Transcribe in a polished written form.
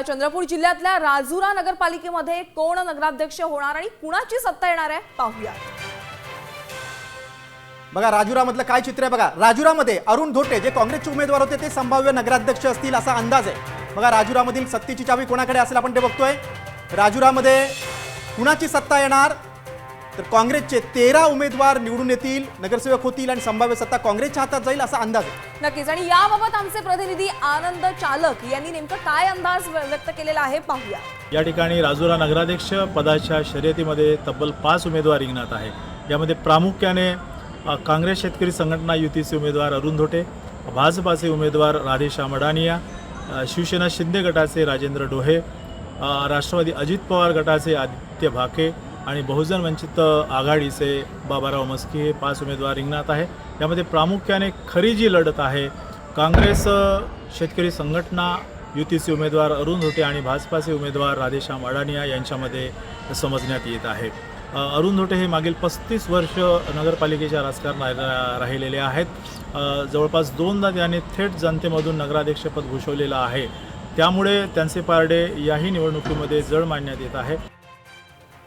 चंद्रपूर जिल्ह्यातल्या राजुरा नगरपालिकेमध्ये कोण नगराध्यक्ष होणार आणि कुणाची सत्ता येणार आहे पाहूया। बघा राजुरामधलं काय चित्र आहे बघा। राजुरामध्ये अरुण धोटे जे काँग्रेसचे उमेदवार होते ते संभाव्य नगराध्यक्ष असतील असा अंदाज आहे। बघा राजुरामधील सत्तेची चावी कोणाकडे असेल आपण ते बघतोय। राजुरामध्ये कुणाची सत्ता येणार तर काँग्रेसचे 13 उमेदवार निवडून येतील, नगरसेवक होतील आणि संभाव्य सत्ता काँग्रेसच्या हातात जाईल असा अंदाज आहे। नक्कीच आणि याबाबत आमचे प्रतिनिधी आनंद चालक यांनी नेमका काय अंदाज व्यक्त केलेला आहे पाहूया। या ठिकाणी राजुरा नगराध्यक्ष पदाच्या शर्यतीमध्ये तब्बल 5 उमेदवार रिंगणात आहे। यामध्ये प्रामुख्याने काँग्रेस शेतकरी संघटना युतीचे उमेदवार अरुण धोटे, भाजपाचे उमेदवार राधेश्याम अडानिया, शिवसेना शिंदे गटाचे राजेंद्र डोहे, राष्ट्रवादी अजित पवार गटाचे आदित्य भाके आणि बहुजन वंचित आघाडीचे बाबाराव मस्की हे 5 उमेदवार रिंगणात आहे। यामध्ये प्रामुख्याने खरी जी लढत आहे काँग्रेस शेतकरी संघटना युतीचे उमेदवार अरुण धोटे आणि भाजपाचे उमेदवार राधेश्याम अडानिया यांच्यामध्ये समजण्यात येत आहे। अरुण धोटे हे मागील 35 वर्ष नगरपालिकेच्या राजकारणात राहिलेले आहेत। जवळपास 2दा त्यांनी थेट जनतेमधून नगराध्यक्षपद भूषवलेलं आहे। त्यामुळे त्यांचे पारडे याही निवडणुकीमध्ये जड मानण्यात येत आहे।